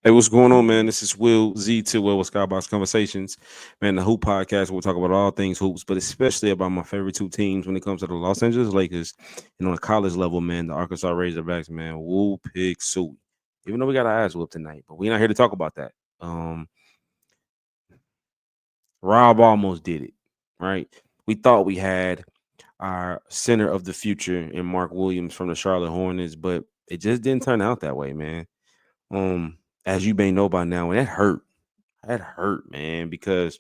Hey, what's going on, man? This is Will Z to with Skybox Conversations, man. The Hoop Podcast. We'll talk about all things hoops, but especially about my favorite two teams when it comes to the Los Angeles Lakers and on the college level, man. The Arkansas Razorbacks, man. Woo pig suit. Even though we got our eyes whooped tonight, but we're not here to talk about that. Rob almost did it, right? We thought we had our center of the future in Mark Williams from the Charlotte Hornets, but it just didn't turn out that way, man. As you may know by now, and that hurt. That hurt, man, because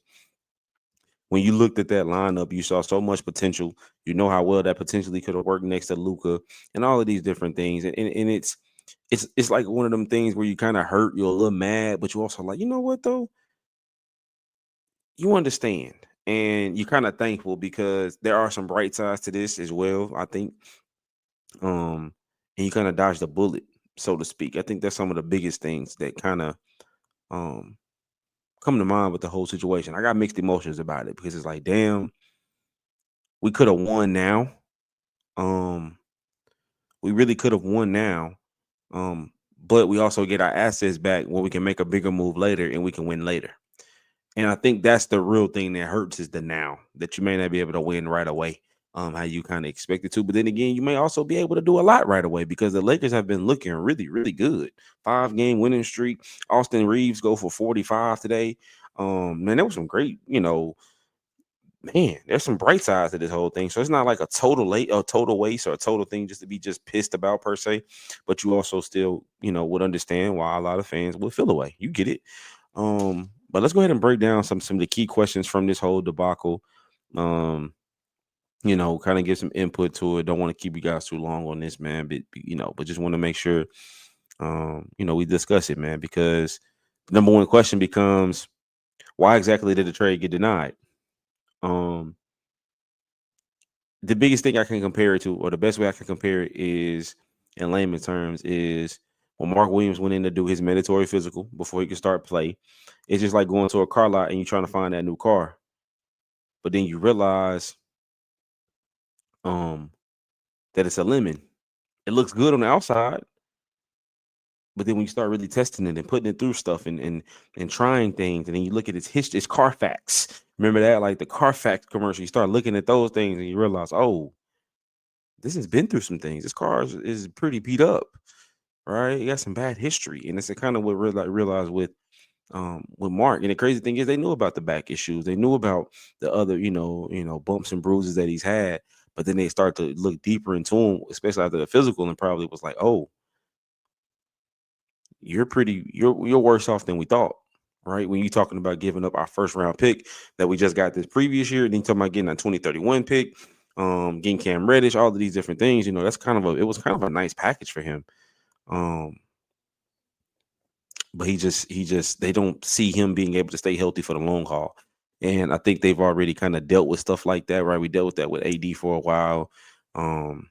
when you looked at that lineup, you saw so much potential. You know how well that potentially could have worked next to Luca and all of these different things. And it's like one of them things where you kind of hurt, you're a little mad, but you also like, you know what though? You understand. And you're kind of thankful because there are some bright sides to this as well, I think. And you kind of dodged a bullet, so to speak. I think that's some of the biggest things that kind of um come to mind with the whole situation. I got mixed emotions about it because it's like, damn, we could have won now. Um, we really could have won now. But we also get our assets back where we can make a bigger move later and we can win later. And I think that's the real thing that hurts is the now that you may not be able to win right away. How you kind of expect it to. But then again, you may also be able to do a lot right away because the Lakers have been looking really, really good. 5 game winning streak. Austin Reeves go for 45 today. Man, there was some great, man, there's some bright sides to this whole thing. So it's not like a total late, a total waste, or a total thing just to be just pissed about per se. But you also still, would understand why a lot of fans would feel away. You get it. But let's go ahead and break down some of the key questions from this whole debacle. Um, kind of give some input to it. Don't want to keep you guys too long on this, man. But just want to make sure, we discuss it, man, because the number one question becomes why exactly did the trade get denied? Um, the biggest thing I can compare it to, or the best way I can compare it is in layman terms, is when Mark Williams went in to do his mandatory physical before he could start play. It's just like going to a car lot and you're trying to find that new car. But then you realize um that it's a lemon. It looks good on the outside, but then when you start really testing it and putting it through stuff and trying things, and then you look at its history, it's Carfax. Remember that, like the Carfax commercial. You start looking at those things and you realize, oh, this has been through some things. This car is pretty beat up, right? It got some bad history, and it's kind of what realized with Mark. And the crazy thing is, they knew about the back issues. They knew about the other, bumps and bruises that he's had. But then they start to look deeper into him, especially after the physical, and probably was like, "Oh, you're worse off than we thought." Right? When you're talking about giving up our first round pick that we just got this previous year, then you talking about getting a 2031 pick, getting Cam Reddish, all of these different things. That's it was kind of a nice package for him. Um, but he just they don't see him being able to stay healthy for the long haul. And I think they've already kind of dealt with stuff like that, right? We dealt with that with AD for a while. Um,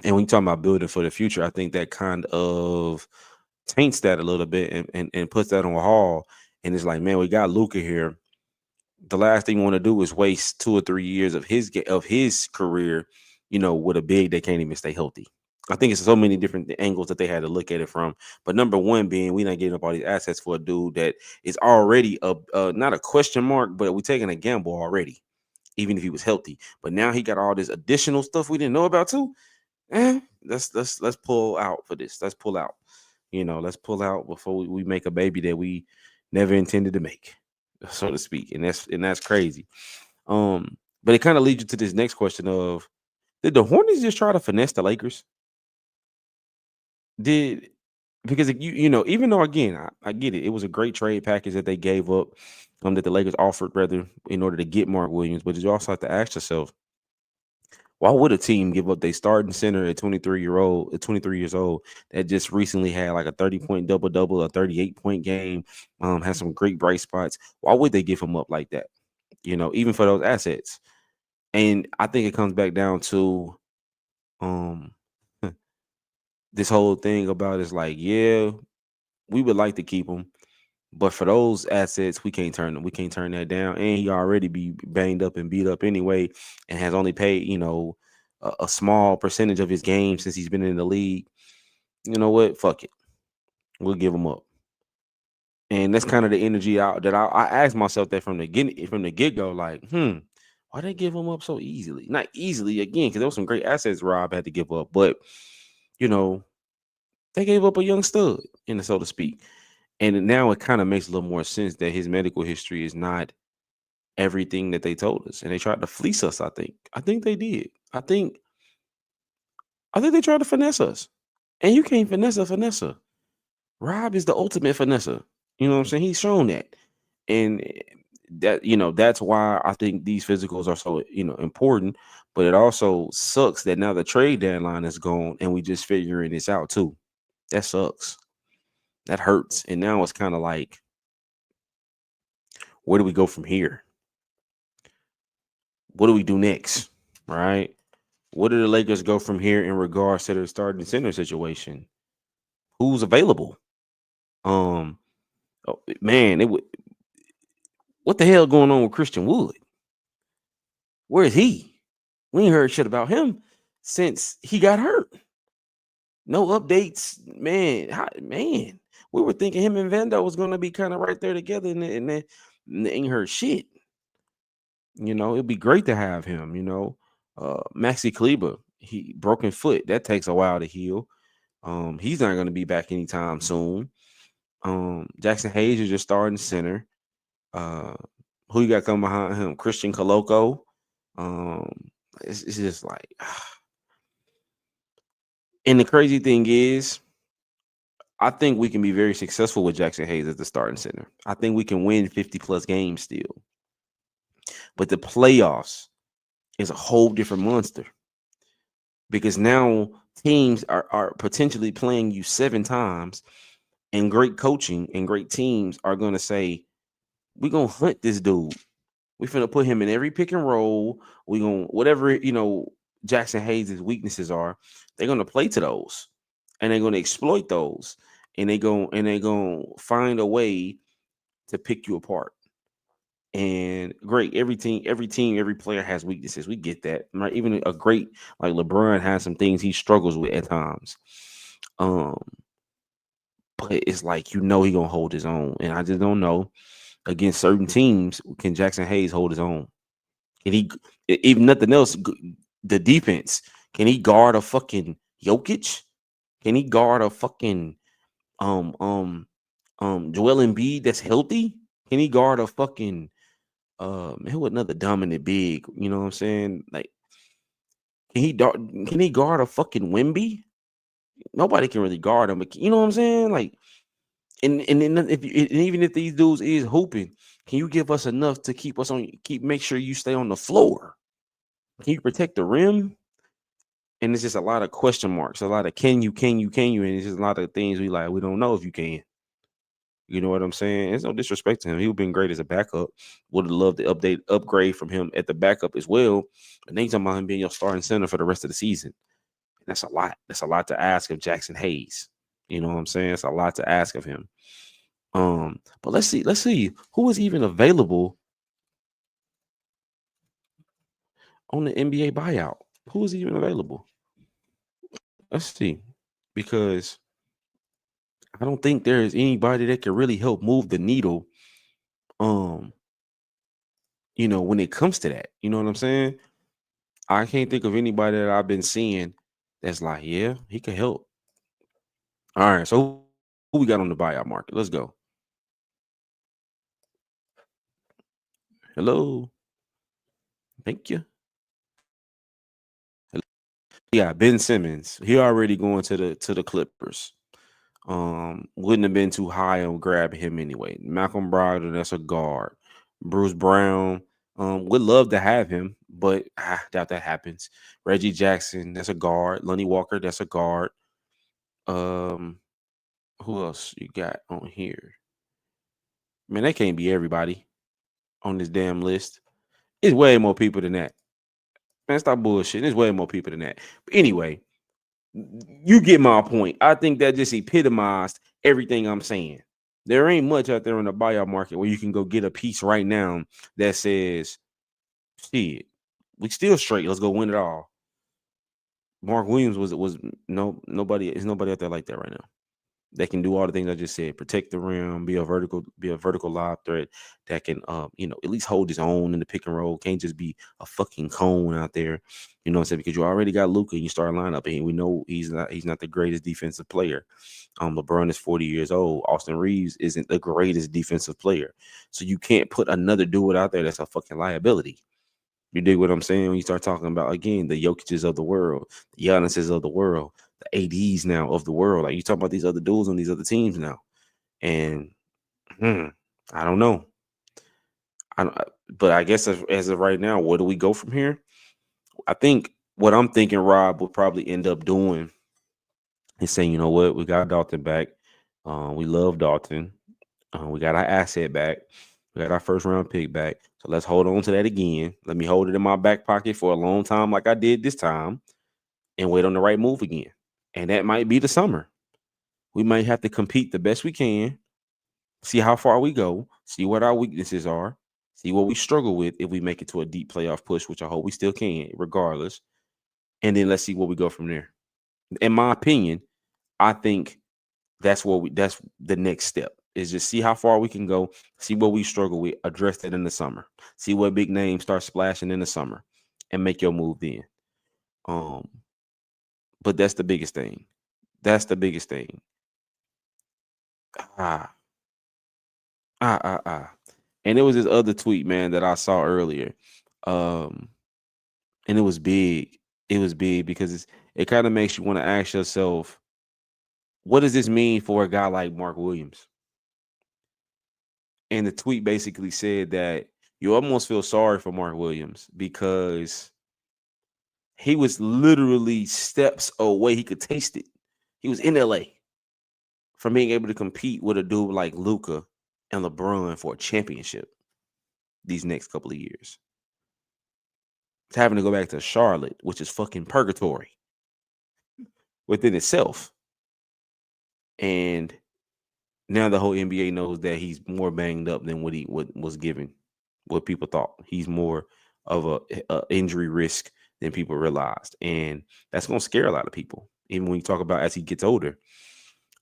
and when you talking about building for the future, I think that kind of taints that a little bit and puts that on a haul. And it's like, man, we got Luca here. The last thing we want to do is waste 2 or 3 years of his career, with a big that can't even stay healthy. I think it's so many different angles that they had to look at it from. But number one being we not getting up all these assets for a dude that is already not a question mark, but we taking a gamble already, even if he was healthy. But now he got all this additional stuff we didn't know about too. Let's pull out for this. Let's pull out. Let's pull out before we make a baby that we never intended to make, so to speak. And that's crazy. But it kind of leads you to this next question of did the Hornets just try to finesse the Lakers? Did because even though again I get it, it was a great trade package that they gave up, that the Lakers offered rather in order to get Mark Williams, but you also have to ask yourself, why would a team give up their starting center at 23 years old that just recently had like a 30-point double double, a 38-point game, had some great bright spots? Why would they give him up like that? Even for those assets. And I think it comes back down to um this whole thing about it's like, yeah, we would like to keep him, but for those assets, we can't turn them. We can't turn that down. And he already be banged up and beat up anyway, and has only paid a small percentage of his game since he's been in the league. You know what? Fuck it. We'll give him up. And that's kind of the energy out that I asked myself that from the get go, like, why they give him up so easily? Not easily again, because there was some great assets Rob had to give up, but you know, they gave up a young stud, so to speak. And now it kind of makes a little more sense that his medical history is not everything that they told us, and they tried to fleece us. I think they did. I think they tried to finesse us, and you can't finesse a finesser. Rob is the ultimate finesser. You know what I'm saying? He's shown that. And that's why I think these physicals are so, important. But it also sucks that now the trade deadline is gone and we just figuring this out too. That sucks. That hurts. And now it's kind of like, where do we go from here? What do we do next? Right? Where do the Lakers go from here in regards to their starting center situation? Who's available? Um, man, what the hell going on with Christian Wood? Where is he? We ain't heard shit about him since he got hurt. No updates, man. Man, we were thinking him and Vando was gonna be kind of right there together, and they ain't heard shit. It'd be great to have him. Maxi Kleber, he broken foot. That takes a while to heal. He's not gonna be back anytime soon. Jackson Hayes is just starting center. Uh, who you got coming behind him? Christian Coloco. Um, it's just like, and the crazy thing is, I think we can be very successful with Jackson Hayes as the starting center. I think we can win 50 plus games still. But the playoffs is a whole different monster because now teams are potentially playing you 7 times, and great coaching and great teams are going to say, we're going to hunt this dude. We're going to put him in every pick and roll. We're going to, whatever, Jackson Hayes' weaknesses are, they're going to play to those, and they're going to exploit those, and they're going to find a way to pick you apart. And great, every team, every player has weaknesses. We get that, right? Even a great like LeBron has some things he struggles with at times. Um, but it's like he gonna hold his own, and I just don't know against certain teams can Jackson Hayes hold his own? Can he, even nothing else? The defense, can he guard a fucking Jokic? Can he guard a fucking um um Joel Embiid that's healthy? Can he guard a fucking who another dominant big? You know what I'm saying? Like, can he guard a fucking Wimby? Nobody can really guard him, but you know what I'm saying? Like, and then and even if these dudes is hooping, can you give us enough to make sure you stay on the floor? Can you protect the rim? And it's just a lot of question marks, a lot of can you, and it's just a lot of things we don't know if you can. You know what I'm saying? It's no disrespect to him. He would have been great as a backup. Would have loved the upgrade from him at the backup as well. And then you talking about him being your starting center for the rest of the season. That's a lot. That's a lot to ask of Jackson Hayes. You know what I'm saying? It's a lot to ask of him. But let's see who is even available on the NBA buyout. Who is even available? Let's see, because I don't think there is anybody that can really help move the needle. Um, when it comes to that, you know what I'm saying? I can't think of anybody that I've been seeing that's like, yeah, he could help. All right, so who we got on the buyout market? Let's go. Hello, thank you. Yeah, Ben Simmons. He already going to the Clippers. Wouldn't have been too high on grabbing him anyway. Malcolm Brogdon, that's a guard. Bruce Brown, would love to have him, but I doubt that happens. Reggie Jackson, that's a guard. Lonnie Walker, that's a guard. Um, who else you got on here? Man, that can't be everybody on this damn list. It's way more people than that. Man, stop bullshit. There's way more people than that. But anyway, you get my point. I think that just epitomized everything I'm saying. There ain't much out there in the buyout market where you can go get a piece right now that says, shit, we still straight. Let's go win it all. Mark Williams was no nobody. Is nobody out there like that right now. That can do all the things I just said: protect the rim, be a vertical lob threat that can, at least hold his own in the pick and roll. Can't just be a fucking cone out there, you know what I'm saying? Because you already got Luka, you start lineup, and we know he's not the greatest defensive player. LeBron is 40 years old. Austin Reeves isn't the greatest defensive player, so you can't put another dude out there that's a fucking liability. You dig what I'm saying? When you start talking about, again, the Jokic's of the world, the Giannis's of the world, the ADs now of the world. Like, you talk about these other dudes on these other teams now. And I don't know. But I guess as of right now, where do we go from here? I think what I'm thinking Rob would probably end up doing is saying, you know what, we got Dalton back. We love Dalton. We got our asset back. We got our first round pick back. So let's hold on to that again. Let me hold it in my back pocket for a long time, like I did this time, and wait on the right move again. And that might be the summer. We might have to compete the best we can, see how far we go, see what our weaknesses are, see what we struggle with if we make it to a deep playoff push, which I hope we still can, regardless. And then let's see where we go from there. In my opinion, I think that's the next step, is just see how far we can go, see what we struggle with, address that in the summer, see what big names start splashing in the summer, and make your move then. Um, but that's the biggest thing. That's the biggest thing. Ah, ah. And it was this other tweet, man, that I saw earlier. Um, and it was big. It was big because it kind of makes you want to ask yourself, what does this mean for a guy like Mark Williams? And the tweet basically said that you almost feel sorry for Mark Williams because he was literally steps away. He could taste it. He was in LA from being able to compete with a dude like Luka and LeBron for a championship these next couple of years. It's having to go back to Charlotte, which is fucking purgatory within itself. And now the whole NBA knows that he's more banged up than what was given, what people thought. He's more of a injury risk than people realized, and that's gonna scare a lot of people. Even when you talk about as he gets older,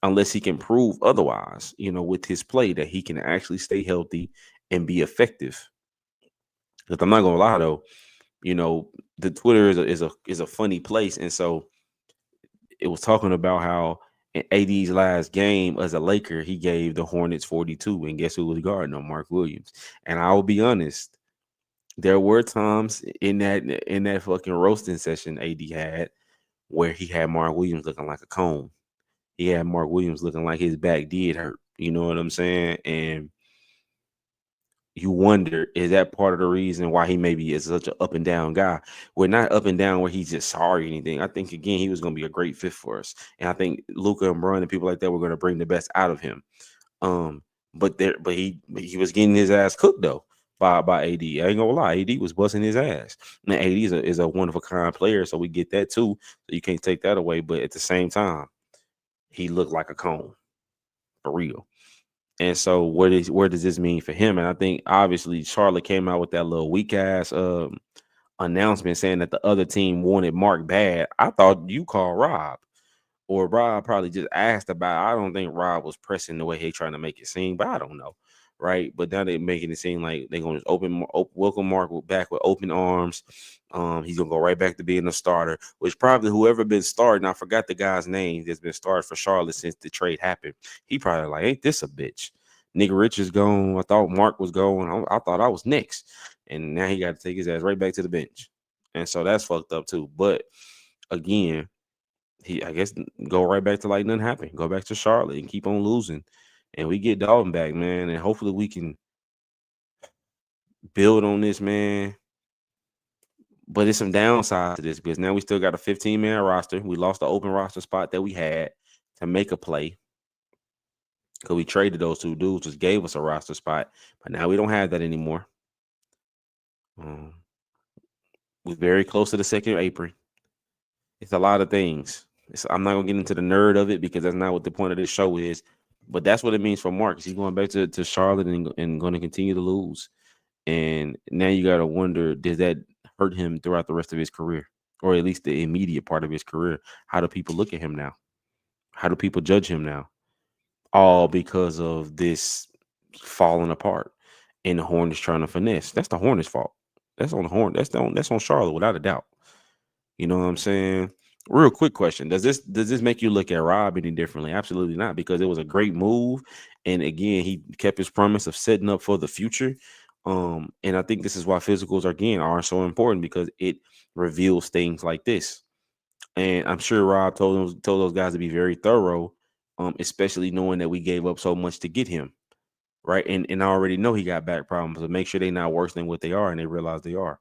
unless he can prove otherwise, with his play that he can actually stay healthy and be effective. Because I'm not gonna lie though, the Twitter is a funny place, and so it was talking about how in AD's last game as a Laker, he gave the Hornets 42, and guess who was guarding him? Mark Williams. And I will be honest, there were times in that fucking roasting session AD had where he had Mark Williams looking like a cone. He had Mark Williams looking like his back did hurt. You know what I'm saying? And you wonder, is that part of the reason why he maybe is such an up and down guy? We're not up and down where he's just sorry or anything. I think again he was going to be a great fit for us, and I think Luka and Bron and people like that were going to bring the best out of him. But he was getting his ass cooked though by AD. I ain't gonna lie, AD was busting his ass. Now AD is a one of a kind player, so we get that too. So you can't take that away. But at the same time, he looked like a cone for real. And so where does this mean for him? And I think obviously Charlotte came out with that little weak ass announcement saying that the other team wanted Mark bad. I thought you called Rob, or Rob probably just asked about it. I don't think Rob was pressing the way he trying to make it seem, but I don't know. Right. But now they're making it seem like they're gonna just welcome Mark back with open arms. He's gonna go right back to being a starter, which probably whoever been starting, I forgot the guy's name that's been started for Charlotte since the trade happened. He probably like, ain't this a bitch? Nigga Rich is gone. I thought Mark was going. I thought I was next. And now he got to take his ass right back to the bench. And so that's fucked up too. But again, I guess go right back to like nothing happened. Go back to Charlotte and keep on losing. And we get Dalton back, man. And hopefully we can build on this, man. But it's some downside to this because now we still got a 15-man roster. We lost the open roster spot that we had to make a play because we traded those two dudes, just gave us a roster spot. But now we don't have that anymore. We're very close to the second apron. It's a lot of things. I'm not gonna get into the nerd of it because that's not what the point of this show is. But that's what it means for Marcus. He's going back to Charlotte and going to continue to lose. And now you got to wonder, does that hurt him throughout the rest of his career, or at least the immediate part of his career? How do people look at him now? How do people judge him now? all because of this falling apart and the Hornets trying to finesse. That's the Hornets' fault. That's on the Horn. That's on Charlotte without a doubt. You know what I'm saying? Real quick question: Does this make you look at Rob any differently? Absolutely not, because it was a great move, and again, he kept his promise of setting up for the future. And I think this is why physicals again are so important because it reveals things like this. And I'm sure Rob told those guys to be very thorough, especially knowing that we gave up so much to get him, right? And I already know he got back problems, so make sure they're not worse than what they are, and they realize they are.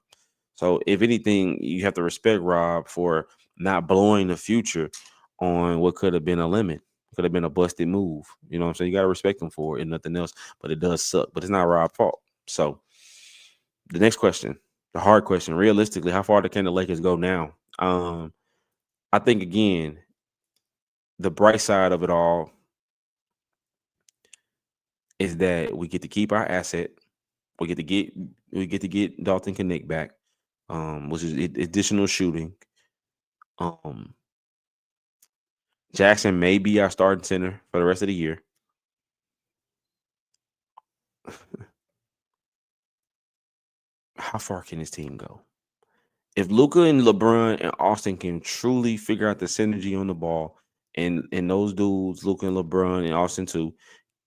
So if anything, you have to respect Rob for not blowing the future on what could have been a lemon, could have been a busted move. You know what I'm saying? You gotta respect him for it and nothing else. But it does suck. But it's not Rob's fault. So the next question, the hard question, realistically, how far can the Lakers go now? I think again, the bright side of it all is that we get to keep our asset. We get to get Dalton Connect back, which is additional shooting. Um, Jackson may be our starting center for the rest of the year. How far can this team go? If Luca and LeBron and Austin can truly figure out the synergy on the ball, and those dudes, Luca and LeBron and Austin too,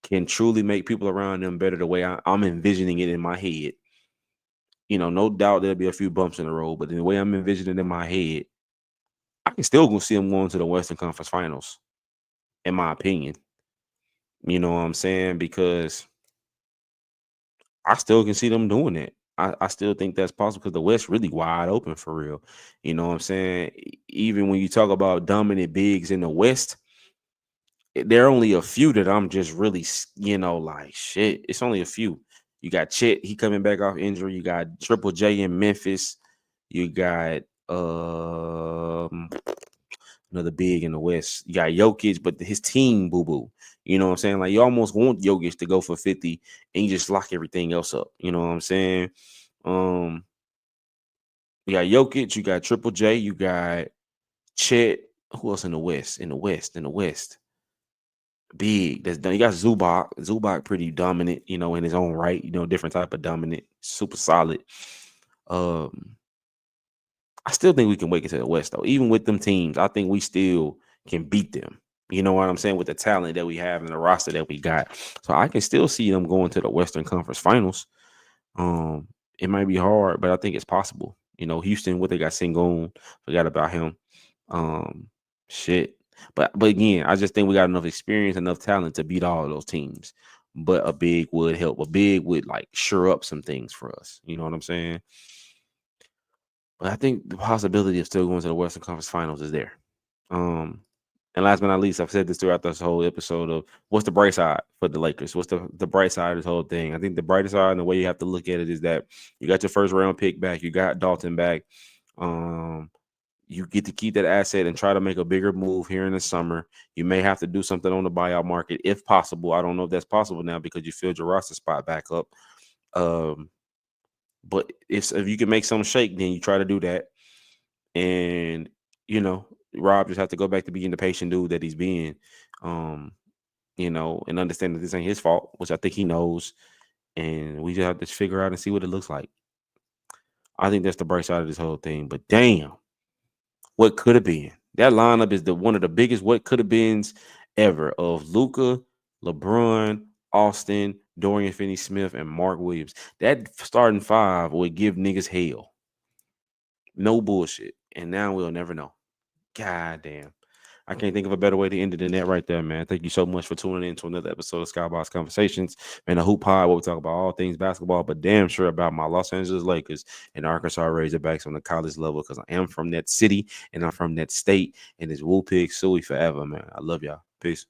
can truly make people around them better the way I'm envisioning it in my head. No doubt there'll be a few bumps in the road, but the way I'm envisioning it in my head, I can still go see them going to the Western Conference Finals, in my opinion. You know what I'm saying? Because I still can see them doing it. I still think that's possible because the West really wide open for real. You know what I'm saying? Even when you talk about dominant bigs in the West, there are only a few that I'm just really, like shit. It's only a few. You got Chet, he coming back off injury. You got Triple J in Memphis. You got another big in the West. You got Jokic, but his team boo boo. You know what I'm saying? Like you almost want Jokic to go for 50 and you just lock everything else up. You know what I'm saying? Um, you got Jokic, you got Triple J, you got Chet. Who else in the West? In the West. Big. That's done. You got Zubac. Zubac pretty dominant, in his own right. Different type of dominant, super solid. Um, I still think we can make it to the West though. Even with them teams, I think we still can beat them. You know what I'm saying? With the talent that we have and the roster that we got. So I can still see them going to the Western Conference Finals. Um, it might be hard, but I think it's possible. Houston, what they got Sengun, forgot about him. Um, shit. But again, I just think we got enough experience, enough talent to beat all of those teams. But a big would help. A big would like sure up some things for us. You know what I'm saying? But I think the possibility of still going to the Western Conference Finals is there. Um, and last but not least, I've said this throughout this whole episode of what's the bright side for the Lakers? What's the bright side of this whole thing? I think the brighter side and the way you have to look at it is that you got your first round pick back, you got Dalton back. Um, you get to keep that asset and try to make a bigger move here in the summer. You may have to do something on the buyout market if possible. I don't know if that's possible now because you filled your roster spot back up. Um, but if you can make some shake, then you try to do that. And Rob just have to go back to being the patient dude that he's being, um, and understand that this ain't his fault, which I think he knows. And we just have to figure out and see what it looks like. I think that's the bright side of this whole thing. But damn, what could have been? That lineup is the one of the biggest what could have beens ever of Luca, LeBron, Austin, Dorian Finney-Smith, and Mark Williams. That starting five would give niggas hell. No bullshit. And now we'll never know. God damn. I can't think of a better way to end it than that right there, man. Thank you so much for tuning in to another episode of Skybox Conversations. Man, a hoop pod where we talk about all things basketball, but damn sure about my Los Angeles Lakers and Arkansas Razorbacks on the college level because I am from that city and I'm from that state. And it's Woo Pig Suey forever, man. I love y'all. Peace.